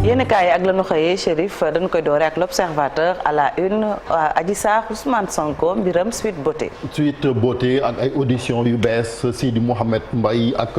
yéen kaay ak la ñu xëyee Chérif dañ koy doore ak l'observateur à la une Adji Sarr Ousmane Sonko mbiram Sweet Beauté. Sweet Beauté ak ay audition yu bees Sidi Mouhamed Mbaye ak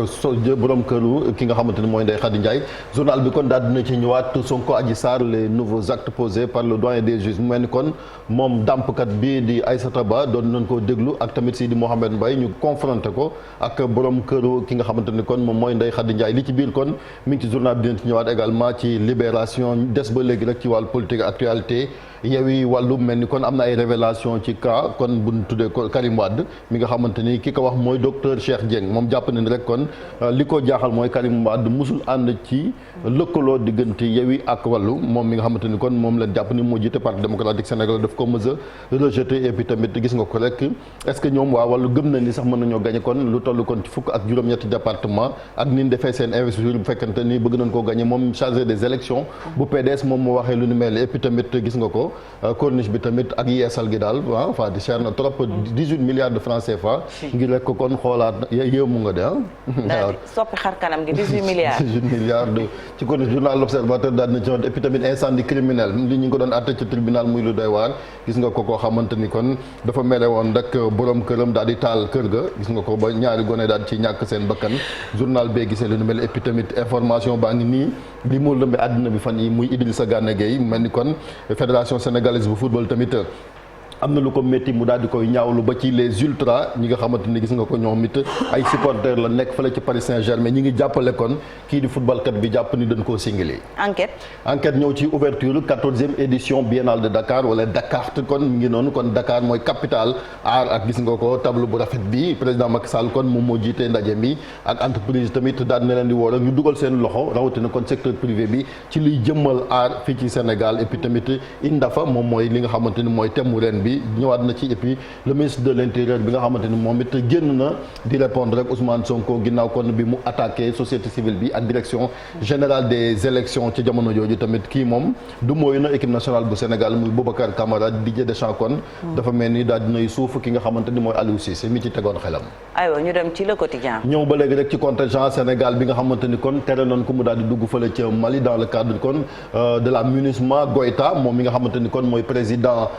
borom këru ki nga xamante ne mooy Ndeye Khady Ndiaye journal bi kon daal dina ci ñëwaat Sonko Adji Sarr les nouveaux actes posés par le doyen des juges mu mel ni kon moom dàmpkat bi di Aïssata Ba doon nañ koo déglu ak tamit Sidi Mouhamed Mbaye ñu confronté ko ak borom këru ki nga xamante ni kon moom mooy Ndeye Khady Ndiaye li ci biir kon mi ngi ci journal bi dina ci ñëwaat également ci libération des ba léegi rek ci wàllu politique actualité Yewwi Wallu mel ni kon am na ay révélation ci cas kon bu ñu tuddee ko Karim Wade mi nga xamante ni ki ko wax mooy docteur Cheikh Dieng moom jàpp na ni rek kon li ko jaaxal mooy Karim Wade musul ànd ci lëkkaloo diggante Yewwi ak Wallu moom mi nga xamante ni kon moom leen jàpp ni moo jiite parti démocratique sénégalais daf ko mës a rejeté et puis tamit gis nga ko rek est-ce que ñoom waa Wallu gëm na ni sax mën nañoo gagné kon lu toll kon ci fukk ak juróom-ñetti département ak ni ñu defee seen investiture bu fekkente ni bëgg nañ koo gagné moom chargé des élections bu PDS moom moo waxee lu ni mel et puis tamit gis nga ko corniche bi tamit ak yeesal gi daal waaw enfin di cher na trop 18 milliards de francs CFA ngir rek ko kon xoolaat yéemu nga de waaw soppi xar kanam gi 18 milliards 18 milliards de ci corniche journal l'Observateur daal dina ci et puis tamit incendie criminel li ñu ngi ko doon àtte ci tribunal muy lu doy waar gis nga ko koo xamante ni kon dafa mere woon rek borom këram daal di taal kër ga gis nga ko ba ñaari gone daal ci ñàkk seen bakkan journal bee gisee lu nu mel et puis tamit information baa ngi nii li mu lëmbe àddina bi fan yi muy Idrissa Gana Gueye mel ni kon fédération sénégalaise bu football tamit am na lu ko métti mu daal di koy ñaawlu ba ci les ultras ñi nga xamante ni gis nga ko ñoom it ay supporters la nekk fële ci Paris Saint-Germain ñi ngi jàppale kon kii di footballkat bi jàpp ni dañ koo singili enquête ñëw ci ouverture 14e édition biennale de Dakar wala Dakar kon mi ngi noonu kon Dakar mooy capitale art ak gis nga ko tableau bu rafet bi président Macky Sall kon moom moo jiitee ndaje mi ak entreprise tamit daal na leen di woo rek ñu dugal seen loxo rawatina kon secteur privé bi ci liy jëmmal art fii ci Sénégal et puis tamit Indafa moom mooy li nga xamante ni mooy thème ren bi ñëwaat na ci et puis le ministre de l'intérieur bi nga xamante ni moom it génn na di répondre rek Ousmane Sonko ginnaaw kon bi mu attaqué société civile bi ak direction générale des élections ci jamono jooju tamit kii moom du mooy na équipe nationale bu Sénégal muy Boubacar Camara Didier Deschamps kon dafa mel ni daal dinay suuf ki nga xamante ni mooy Aliou Cissé mi ci tegoon xelam. aywa ñu dem ci le quotidien. ñëw ba léegi rek ci contingent Sénégal bi nga xamante ni kon tere nañ ko mu daal di dugg fële ca Mali dans le cadre kon de la MINUSMA Goïta moom mi nga xamante ni kon mooy président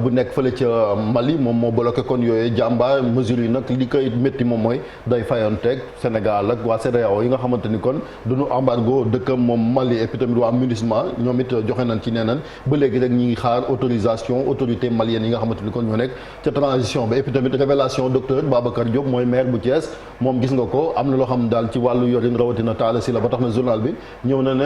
bu nekk fële ca Mali moom moo bloqué kon yooyu jàmbaar mesures yi nag li koy métti moom mooy day fayanteeg Sénégal ak waa CEDEAO yi nga xamante ni kon duñu embargo dëkkam moom Mali et puis tamit waa MINUSMA ñoom it joxe nañ ci neenan ba léegi rek ñi ngi xaar autorisation autorité malienne yi nga xamante ni kon ñoo nekk ca transition ba et puis tamit révélation docteur Babacar Diop mooy maire bu Thiès moom gis nga ko am na loo xam daal ci wàllu yorin rawatina taala si la ba tax na journal bi ñëw na ne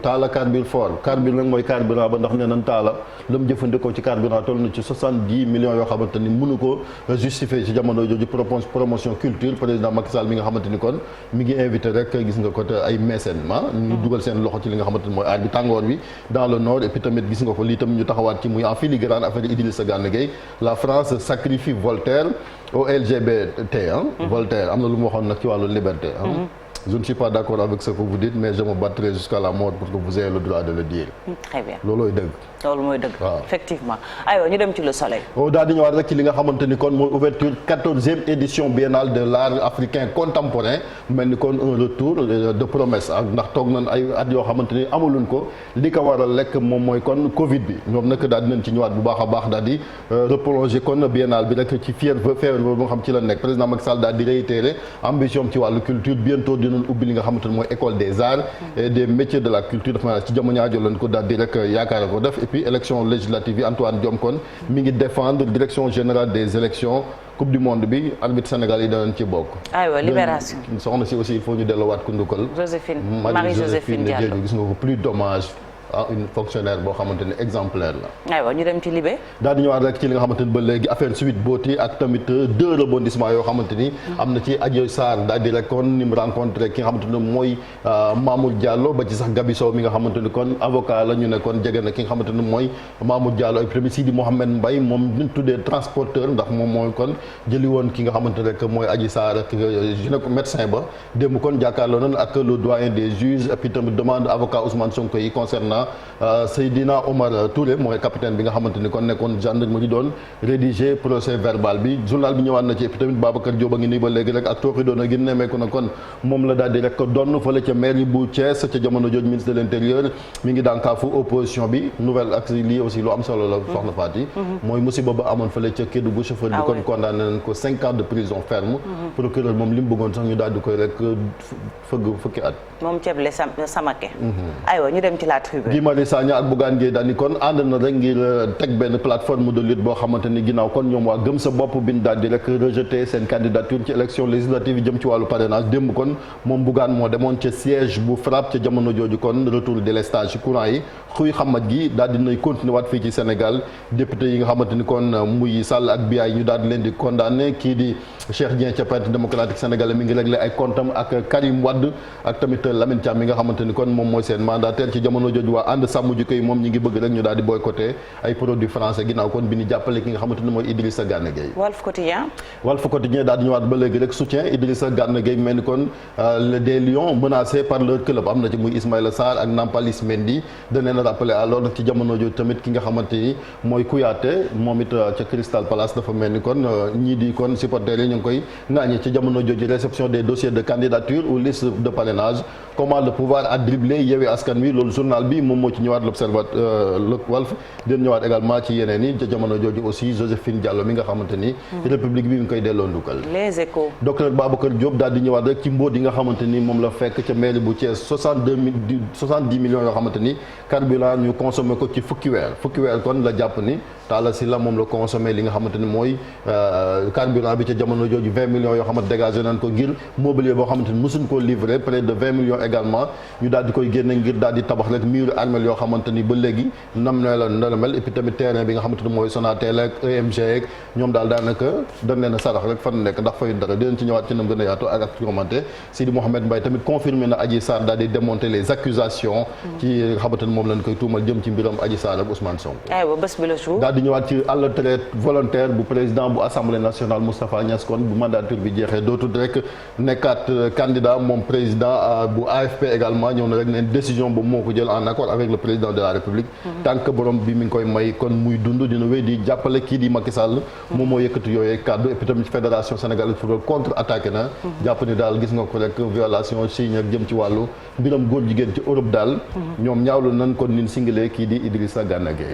taala carbure fort carbure nag mooy carburant ba ndax nee nañ taala la mu jëfandikoo ci carburant toll na ci 70 millions yoo xamante ni mënu ko justifier ci jamono jooju promotion culture président Macky Sall mi nga xamante ni kon mi ngi invité rek gis nga ko te ay mécènes ñu dugal seen loxo ci li nga xamante ni mooy aar bi tàngoor bi dans le nord et puis tamit gis nga ko lii tamit ñu taxawaat ci muy en filigrane affaire Idrissa Gana Gueye la France sacrifie Voltaire au LGBT Voltaire am na lu mu waxoon nag ci wàllu liberté je ne suis pas d'accord avec ce que vous dites mais je me battrai jusqu'à la mort pour que vous ayez le droit de le dire. Très bien loolooy dëgg. loolu mooy dëgg. waaw effectivement aywa ñu dem ci le soleil. daal di ñëwaat rek ci li nga xamante ni kon mooy ouverture 14e édition biennale de l'art africain contemporain mel ni kon un retour de promesse ak ndax toog nañ ay at yoo xamante ni amuluñ ko li ko waral lekk moom mooy kon Covid bi ñoom nag daal dinañ ci ñëwaat bu baax a baax daal di reprolonger kon biennale bi rek ci février ba nga xam ci la nekk président Macky Sall daal di réitérer ambition ci wàllu culture bientôt dinañ ubbi li nga xamante ni mooy école des arts et des métiers de la culture dafa naa ci jamono ñaajo lañ ko daal di rek yaakaar ko def puis élection législative yi Antoine Diome kon mi ngi défendre direction générale des élections coupe du monde bi arbitre Sénégal yi danañ ci bokk. aywa libération soxna si aussi il faut ñu delluwaat ku ndukkal. Marie-Joséphine Diallo gis nga ko plus dommage à une fonctionnaire boo xamante ne exemplaire la. aywa ñu dem ci Libé. daal di ñëwaat rek ci li nga xamante ni ba léegi affaire Sweet Beauté ak tamit 2 rebondissements yoo xamante ni. am na ci Adji Sarr daal di rek kon ni mu rencontré ki nga xamante ne mooy Mamour Diallo ba ci sax Gabi Sow mi nga xamante ni kon avocat la ñu ne kon jege na ki nga xamante ni mooy Mamour Diallo ak tamit Sidi Mouhamed Mbaye moom ñu tuddee transporteur ndax moom mooy kon jëli woon ki nga xamante rek mooy Adji Sarr ak gynéco médecin ba démb kon jàkkaarloo nañ ak le doyen des juges et puis tamit demande avocat Ousmane Sonko yi concernant Sénat Seydina Omar Touré mooy capitaine bi nga xamante ni kon nekkoon gendarmerie doon rédiger procès verbal bi journal bi ñëwaat na ci et puis tamit Babacar Diop a ngi nii ba léegi rek ak tooxi doon a gën nemmeeku na kon moom la daal di rek donn fële ca mairie bu Thiès ca jamono jooju ministre de l'intérieur mi ngi dànkaafu opposition bi nouvelle ak lii aussi lu am solo la soxna Faty mooy musiba ba amoon fële ca Kédougou chauffeur bi kon condamné nañ ko 5 ans de prison ferme procureur moom li mu bëggoon sax ñu daal di koy rek fukki at moom ceeble Samake aywa ñu dem ci la tribune. Guy Marius Sagna ak Bougane Gueye Dany kon ànd na rek ngir teg benn plateforme de lutte boo xamante ni ginnaaw kon ñoom waa gëm sa bopp bi ñu daal di rek rejeté seen candidature ci élection législative yi jëm ci wàllu parrainage démb kon moom Bougane moo demoon ca siège bu FRAPP ca jamono jooju kon retour délestage ci courant yi xuy xamat gi daal dinay continuer waat fii ci Sénégal député yi nga xamante ni kon muy Sall ak Biaye ñu daal di leen di condamné kii di Cheikh Dieng ca Parti démocratique sénégalais mi ngi réglé ay comptam ak Karim Wade ak tamit Lamine Thiam mi nga xamante ni kon moom mooy seen mandataire ci jamono jooju waa ànd sàmm jikko yi moom ñi ngi bëgg rek ñu daal di boycotté ay produits français ginnaaw kon bi ñu jàppale ki nga xamante ni mooy Idrissa Gana Gueye. Walf Quotidien. Walf Quotidien daal di ñëwaat ba léegi rek soutien Idrissa Gana Gueye mel ni kon des lions menacés par leur club am na ci muy Ismaïla Sarr ak Nampalys Mendy dañ leen a rappelé à l'ordre ci jamono jooju tamit ki nga xamante ni mooy Kouyaté moom it ca Crystal Palace dafa mel ni kon ñii di kon supporters yi ñu ngi koy ŋaañi ci jamono jooju réception des dossiers de candidature ou liste de parrainage comment le pouvoir a dribblé Yewwi Askan Wi loolu journal bi moom moo ci ñëwaat l'Observateur le Walf den ñëwaat également ci yeneen yi ca jamono jooju aussi Joséphine Diallo mi nga xamante ni république bi mi ngi koy delloo ndukkal. Les Échos. docteur Babacar Diop daal di ñëwaat rek ci mbóot yi nga xamante ni moom la fekk ca mairie bu Thiès 70 millions yoo xamante ni carburant ñu consommé ko ci fukki weer kon la jàpp ni Talla Sylla moom la consommé li nga xamante ni mooy carburant bi ca jamono jooju 20 millions yoo xamante dégagé nañ ko ngir mobilier boo xamante ni mosuñ koo livré près de 20 millions également ñu daal di koy génne ngir daal di tabax rek mur armel yoo xamante ni ba léegi nam ne la mel et puis tamit terrain bi nga xamante ni mooy Sonatel ak EMG ak ñoom daal daanaka dañ leen a sarax rek fan nekk ndax fay dara dinañ ci ñëwaat ci nam gën a yaatu ak commenté Sidi Mohamed Mbaye tamit confirmé na Adji Sarr daal di démonter les accusations ci nga xamante ni moom lañ koy tuumal jëm ci mbiram Adji Sarr ak Ousmane Sonko daal di ñëwaat ci à la retraite volontaire bu président bu assemblée nationale Moustapha Niasse kon bu mandature bi jeexee dootul rek nekkaat candidat moom président bu AFP également ñëw na rek neen décision boobu moo ko jël en accord avec le président de la République tant que borom bi mi ngi koy may kon muy dund dina wéy di jàppale kii di Macky Sall moom moo yëkkati yooyee kaddu et puis tamit fédération sénégalaise football contre attaqué na jàpp ni daal gis nga ko rek violation signe ak jëm ci wàllu mbiram góor jigéen ci Europe daal ñoom ñaawlu nañ kon nin singalee kii di Idrissa Gana Gueye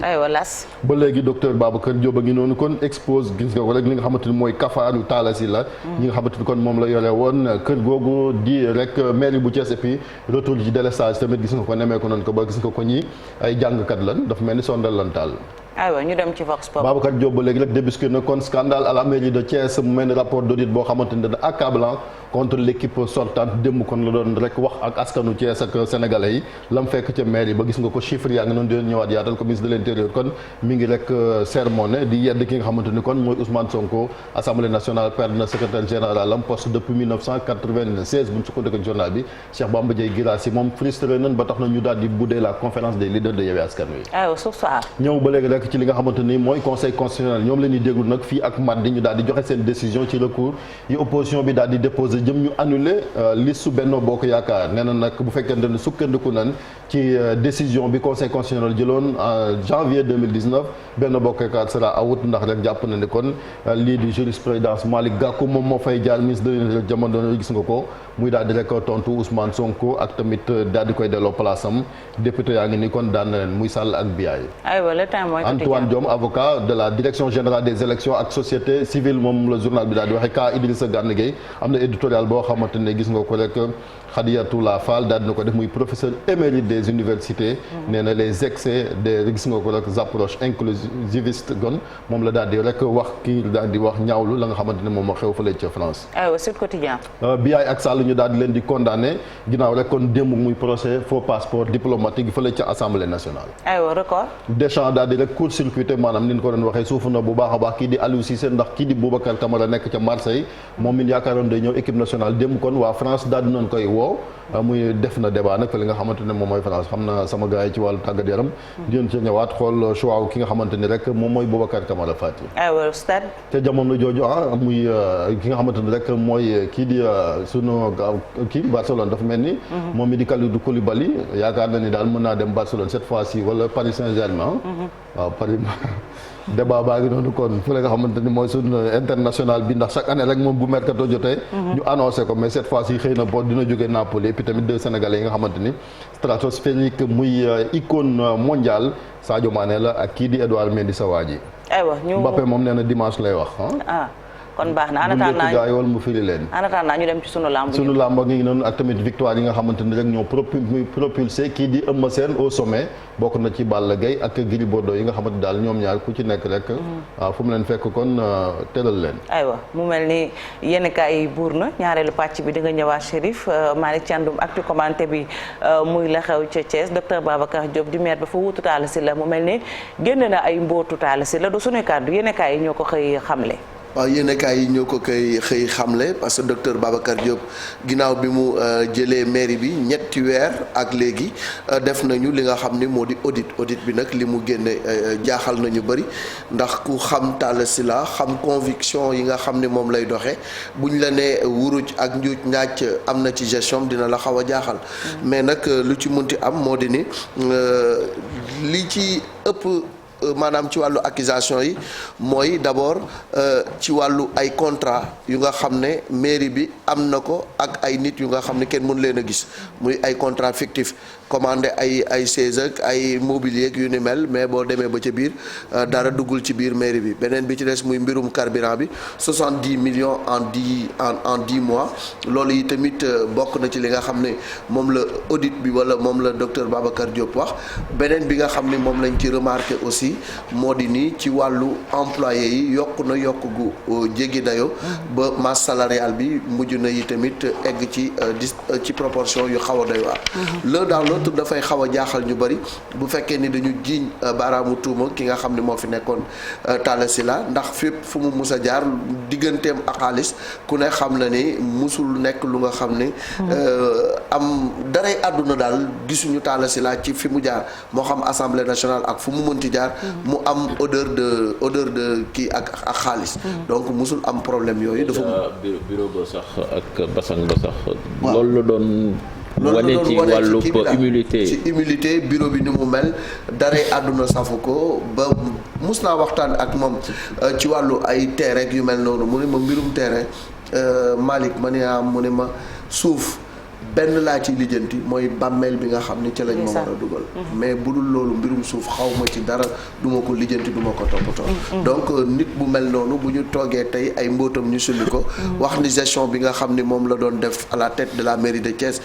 ba léegi docteur Babacar Diop a ngi noonu kon expose gis nga ko rek li nga xamante ni mooy kafaaru Talla Sylla ñi nga xamante ni kon moom la yore woon kër googu di rek mairie bu Thiès et puis retour ci délestage tamit gis nga ko nemee ko noonu ko ba gis nga ko ñi ay jàngkat lan dafa mel ni sondal lan taal aywa ñu dem ci Vox Pop. Babacar Diop ba léegi rek débusqué na kon scandale à la mairie de Thiès mu mel ni rapport d'audit boo xamante ni dana accablant contre l'équipe sortante démb kon la doon rek wax ak askanu Thiès ak sénégalais yi lam fekk ca mairie ba gis nga ko chiffre yaa ngi noonu di ñëwaat yaatal ko ministre de l'intérieur kon mi ngi rek sermonné di yedd ki nga xamante ni kon mooy Ousmane Sonko assemblée nationale perd na secrétaire général am poste depuis 1996 bu ñu sukkandiku ak journal bi Cheikh Bamba Dièye Guirassy moom frustré nañ ba tax na ñu daal di bouder la conférence des leaders de Yewwi Askan Wi. aywa source a. ñëw ba léegi rek ci li nga xamante ni mooy conseil constitutionnel ñoom la ñuy déglu nag fii ak mardi ñu daal di joxe seen décision ci recours yi opposition bi daal di déposé jëm ñu annuler liste su Benno Bokk Yaakaar nee na nag bu fekkente ne sukkandiku nañ ci décision bi conseil constitutionnel jëloon en janvier 2019 Benno Bokk Yaakaar sera out ndax rek jàpp na ne kon lii di jurisprudence Malick Gakou moom moo fay jaar ministre de l'Intérieur jamono gis nga ko muy daal di rek tontu Ousmane Sonko ak tamit daal di koy delloo place am député yaa ngi ni kon daan na leen muy Sall ak Biaye. Antoine Diome avocat de la direction générale des élections ak société civile moom la journal bi daal di waxee ka Idrissa Gana Gueye am na éditorial boo xamante ne gis nga ko rek Khadiyatoula Fall daal dina ko def muy professeur émérite des universités nee na les excès des gis nga ko rek approche inclusiviste gon moom la daal di rek wax kii daal di wax ñaawlu la nga xamante ne moom moo xew fële ca France. Sud Quotidien. Biaye ak Sall ñu daal di leen di condamné ginnaaw rek kon démb muy procès faux passeport diplomatique fële ca assemblée nationale. Record. Deschamps daal di rek court-circuité maanaam ni ñu ko doon waxee suufu na bu baax a baax kii di Aliou Cissé ndax kii di Boubacar Kamara nekk ca Marseille moom it yaakaaroon day ñëw équipe nationale démb kon waa France daal di nañ koy woo muy def na débat nag fa li nga xamante ne moom mooy France xam na sama gars yi ci wàllu tàggat yaram dinañ ca ñëwaat xool choix ki nga xamante ni rek moom mooy Boubacar Kamara Fati aywa stade te jamono jooju muy ki nga xamante ni rek mooy kii di sunu kii Barcelone dafa mel ni moom mi di Kalidou Koulibaly yaakaar na ni daal mën naa dem Barcelone cette fois-ci wala Paris Saint-Germain waaw Paris débat baa ngi noonu kon fu la nga xamante ni mooy sunu international bi ndax chaque année rek moom bu mercato jotee ñu annoncé ko mais cette fois-ci xëy na boo dina jógee Napoli et puis tamit deux Sénégalais yi nga xamante ni stratosphérique muy icône mondiale Sadio Mané la ak kii di Edouard Mendy sa waa ji Mbappé moom nee na dimanche lay wax kon baax na en attendant wala mu firi leen en attendant ñu dem ci sunu lamb ngi noonu ak tamit victoire yi nga xamante ni rek ñoo propulsé kii di Eumeu Sène au sommet bokk na ci Balla Gaye ak Gris Bordeaux yi nga xamante daal ñoom ñaar ku ci nekk rek waaw fu mu leen fekk kon tëral leen aywa mu mel ni yenn kaay yi buur na ñaareelu pàcc bi di nga ñëwaat Chérif Malick Thiandoum actu commenté bi muy la xew ca Thiès docteur Babacar Diop di maire ba fa wuutu Talla Sylla mu mel ni génn na ay mbootu Talla Sylla du sunuy kàddu yenn kaay yi ñoo ko xëy xamle waaw yéenekaay yi ñoo ko koy xëy xamle parce que docteur Babacar Diop ginnaaw bi mu jëlee mairie bi ñetti weer ak léegi def nañu li nga xam ni moo di audit bi nag li mu génne jaaxal nañu bëri ndax ku xam Talla Sylla xam conviction yi nga xam ni moom lay doxee buñ la ne wuruj ak njuuj njaaj am na ci gestion dina la xaw a jaaxal mais nag lu ci munti am moo di ni li ci ëpp maanaam ci wàllu accusation yi mooy d'abord ci wàllu ay contrat yu nga xam ne mairie bi am na ko ak ay nit yu nga xam ne kenn mën leen a gis muy ay contrat fictif commandé ay chaise ak ay mobilier yu ni mel mais boo demee ba ca biir dara duggul ci biir mairie bi beneen bi ci des muy mbirum carburant bi 70 millions en 10 mois loolu yi tamit bokk na ci li nga xam ne moom la audit bi wala moom la docteur Babacar Diop wax beneen bi nga xam ne moom lañ ci remarqué aussi moo di nii ci wàllu employé yi yokk na yokk gu jéggi dayo ba masse salariale bi mujj na yi tamit egg ci proportion yu xaw a doy waar l'un dans l'autre dafay xaw a jaaxal ñu bëri bu fekkee ni dañu jiiñ baaraamu tuuma ki nga xam ne moo fi nekkoon Talla Sylla ndax fépp fu mu mus a jaar digganteem ak xaalis ku ne xam na ni musul nekk lu nga xam ne am daray àdduna daal gisuñu Talla Sylla ci fi mu jaar moo xam assemblée nationale ak fu mu mënti jaar mu am odeur de kii ak xaalis donc musul am problème yooyu dafa bureau ba sax ak basang ba sax loolu la doon wane ci wàllu humilité ci humilité bureau bi ni mu mel daray àdduna safu ko ba mus naa waxtaan ak moom ci wàllu ay terrain yu mel noonu mu ne ma mbirum terrain Malick ma ne mu ne ma suuf benn laa ci lijjanti mooy bàmmeel bi nga xam ni ca lañ ma war a dugal mais bu dul loolu mbirum suuf xaw ma ci dara du ma ko lijjanti du ma ko toppatoo donc nit bu mel noonu bu ñu toogee tey ay mbóotam ñu sulli ko wax ni gestion bi nga xam ni moom la doon def à la tête de la mairie de Thiès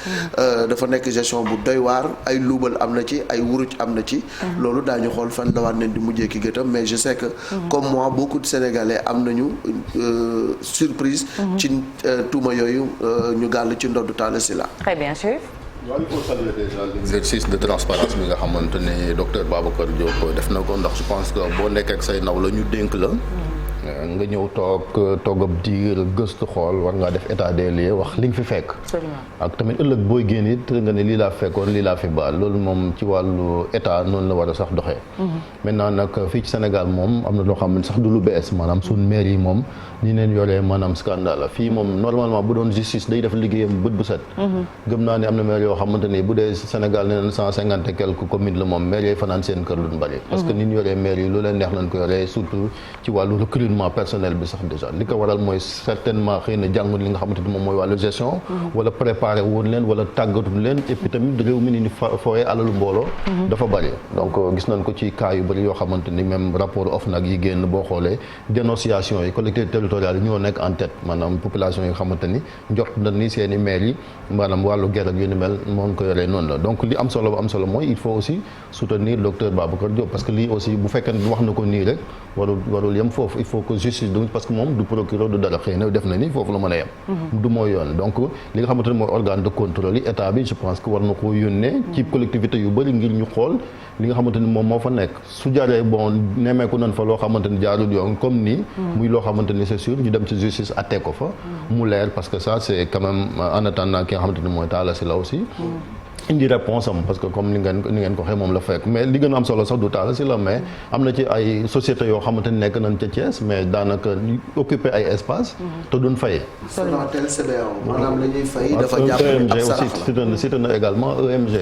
dafa nekk gestion bu doy waar ay luubal am na ci ay wuruj am na ci loolu daañu xool fan la war nañ di mujjee ki gëtam mais je sais que comme moi beaucoup de Sénégalais am nañu surprise ci tuuma yooyu ñu gàll ci ndoddu Talla Sylla. Très bien, Chérif. waaw il faut saluer déjà l'exercice de transparence bi nga xamante ne docteur Babacar Diop def na ko ndax je pense que boo nekkee ak say naw la ñu dénk la. nga ñëw toog ab diir gëstu xool war ngaa def état des lieux wax li nga fi fekk. ak tamit ëllëg booy génn it nga ne lii laa fekkoon lii laa fi baal loolu moom ci wàllu état noonu la war a sax doxee. maintenant nag fii ci Sénégal moom am na loo xam ne sax du lu bees maanaam suñ maire yi moom ni neen yoree maanaam scandale la fii moom normalement bu doon justice day def liggéeyam bët bu set. gëm naa ne am na maire yoo xamante ni bu dee Sénégal nee na 150 et quelques communes la moom maire yi fanaan seen kër luñ bari. parce que ni ñu yoree maire yi lu leen neex lañ ko yoree surtout ci wàllu recrutement personnel bi sax déjà li ko waral mooy certainement xëy na jàngut li nga xamante ni moom mooy wàllu gestion. wala préparé woon leen wala tàggatul leen et puis tamit réew mi ni fooyee alalu mbooloo. dafa bari donc gis nañ ko ci cas yu bari yoo xamante ni même rapport OFNAC yi génn boo xoolee dénonciation yi collectivités territoriales yi ñoo nekk en tête maanaam population yi nga xamante ni njort na ni seen i maires yi maanaam wàllu guerre ak yu ni mel moom ko yoree noonu la donc li am solo ba am solo mooy il faut aussi soutenir docteur Babacar Diop parce que lii aussi bu fekkee ne wax na ko nii rek warul yem foofu il faut ko justice donc parce que moom du procureur du dara xëy na def na ni foofu la mën a yem. du mooy yoon donc li nga xamante ne mooy organe de contrôle yi état bi je pense que war na koo yónnee. ci collectivité yu bëri ngir ñu xool li nga xamante ni moom moo fa nekk su jaree bon nemmeeku nañ fa loo xamante ni jaarul yoon comme nii. muy loo xamante ni c'est sûr ñu dem ci justice atte ko fa. mu leer parce que ça c'est quand même en attendant ki nga xamante ni mooy Talla Sylla aussi. indi réponse am parce que comme ni ngeen ko waxee moom la fekk mais li gën a am solo sax du Talla Sylla mais am na ci ay sociétés yoo xamante ni nekk nañ ca Thiès mais daanaka occupé ay espace te duñ fay. Sonatel CBAO maanaam la ñuy fay dafa jàpp ab sarax la cité na également EMG.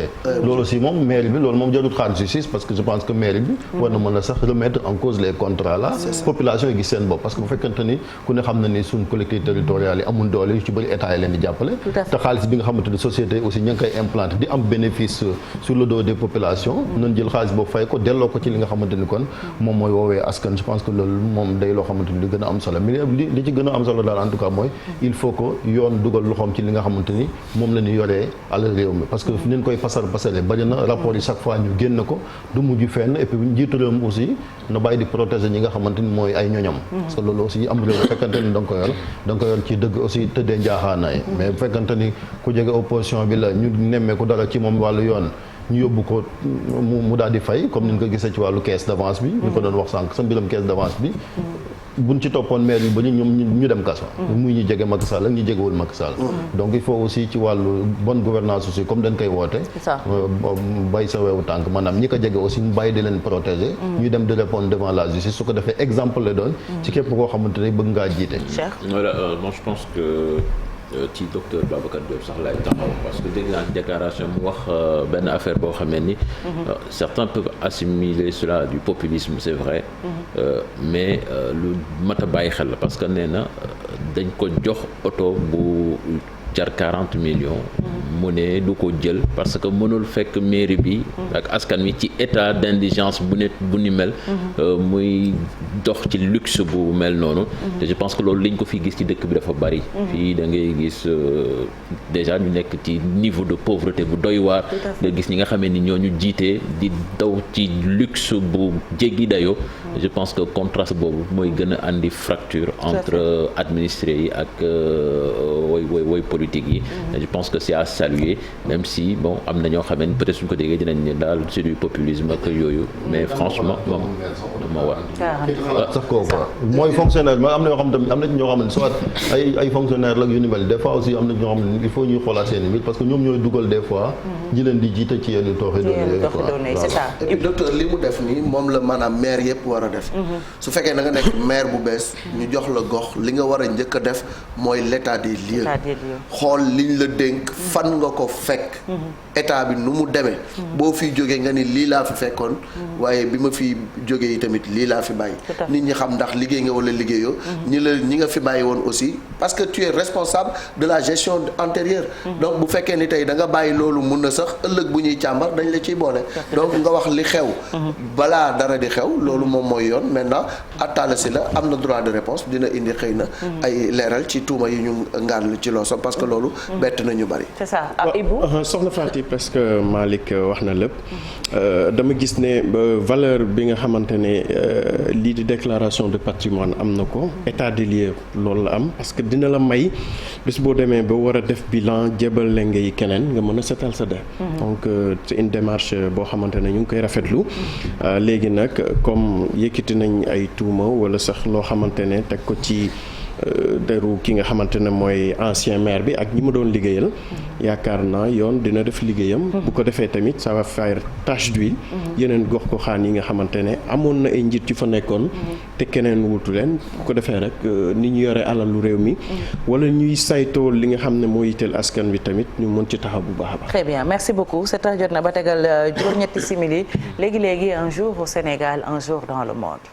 loolu aussi moom mairie bi loolu moom jarul xaar justice parce que je pense que mairie bi war na mën a sax remettre en cause les contrats là. population yi gis seen bopp parce que bu fekkente ni ku ne xam na ni suñ collectivités territoriales yi amul doole yu ci bëri état yi leen di jàppale. te xaalis bi nga xamante ni société aussi ñu ngi koy implanté am bénéfice sur le dos des populations nañ jël xaalis boobu fay ko delloo ko ci li nga xamante ni kon moom mooy woowee askan je pense que loolu moom day loo xamante ni li gën a am solo mais li ci gën a am solo daal en tout cas mooy il faut que yoon dugal loxoom ci li nga xamante ni moom la ñu yoree alal réew mi parce que fi ñu koy pasare bari na rapport yi chaque fois ñu génn ko du mujj fenn et puis njiitu réew mi aussi na bàyyi di protéger ñi nga xamante ni mooy ay ñoñam parce que loolu aussi am réew bu fekkante ni da nga ko yor ci dëgg aussi tëddee njaaxaanaay mais bu fekkante ni ku jege opposition bi la ñu nemmee ko dara ci moom wàllu yoon ñu yóbbu ko mu daal di fay comme ni ñu ko gisee ci wàllu caisse d'avance bi ñu ko doon wax sànq sa mbiram caisse d'avance bi buñ ci toppoon maire yi ba ñu dem kaso muy ñu jege Macky Sall ak ñu jegewul Macky Sall donc il faut aussi ci wàllu bonne gouvernance aussi comme dañ koy woote bay sa weewu tànk maanaam ñi ko jege aussi mu bàyyi di leen protéger ñu dem di répondre devant la justice su ko defee exemple la doon ci képp koo xamante ne bëgg ngaa jiite. Voilà, moi je pense que ci docteur Babacar Diop sax laay taxaw parce que dégg naa déclaration mu wax benn affaire boo xamee ni certains peuvent assimiler cela du populisme c'est vrai mais lu mat a bàyyi xel la parce que nee na dañ ko jox oto bu jar 40 millions mu ne du ko jël parce que mënul fekk mairie bi ak askan wi ci état d'indigence bu ni mel muy dox ci luxe bu mel noonu te je pense que loolu liñ ko fi gis ci dëkk bi dafa bari fii da ngay gis déjà ñu nekk ci niveau de pauvreté bu doy waar nga gis ñi nga xamee ni ñooñu jiitee di daw ci luxe bu jéggi dayoo je pense que contraste boobu mooy gën a andi fracture entre administrés yi ak way politique yi je pense que c'est à saluer même si bon am na ñoo xam ne peut-être suñ ko déggee dinañ ne daal c'est du populisme ak yooyu mais franchement moom moo war sax kooku mooy fonctionnaire mais am na yoo xam tamit am na ci ñoo xam ne soit ay fonctionnaire la yu ni mel des fois aussi am na ñoo xam ne il faut ñuy xoolaat seen mbir parce que ñoom ñooy dugal des fois ñi leen di jiite ci yenn tooxi doon c'est ça. et puis docteur li mu def nii moom la maanaam maire yëpp war a def su fekkee da nga nekk maire bu bees ñu jox la gox li nga war a njëkk a def mooy l'état des lieux xool liñ la dénk fan nga ko fekk état bi nu mu demee boo fi jógee nga ni lii laa fi fekkoon waaye bi ma fi jógee yi tamit lii laa fi bàyyi nit ñi xam ndax liggéey nga wala liggéeyoo ñi nga fi bàyyi woon aussi parce que tu es responsable de la gestion antérieure donc bu fekkee ni tey da nga bàyyi loolu mun na sax ëllëg bu ñuy càmbar dañ la ciy boole donc nga wax li xew balaa dara di xew loolu moom mooy yoon maintenant Talla Sylla am na droit de réponse dina indi xëy na ay leeral ci tuuma yi ñu ngaan ci looso parce que loolu bett nañu bari. c'est ça Ibou soxna Faty parce que Malick wax na lépp dama gis ne valeur bi nga xamante ne lii di déclaration de patrimoine am na ko état des lieux loolu la am parce que dina la may bis boo demee ba war a def bilan jébal la ngay keneen nga mën a setal sa der donc c'est une démarche boo xamante ne ñu ngi koy rafetlu léegi nag comme yëkkati nañ ay tuuma wala sax loo xamante ne teg ko ci deru ki nga xamante ne mooy ancien maire bi ak ñi mu doon liggéeyal yaakaar naa yoon dina def liggéeyam bu ko defee tamit ça va faire tache d'huile yeneen gox ko xaan yi nga xamante ne amoon na ay njiit yu fa nekkoon te keneen wutu leen bu ko defee rek ni ñu yore alalu réew mi wala ñuy saytoo li nga xam ne moo yitteel askan wi tamit ñu mën ci taxaw bu baax a baax. Très bien merci beaucoup 7h jot na ba tegal juróom-ñetti simili léegi un jour au Sénégal un jour dans le monde.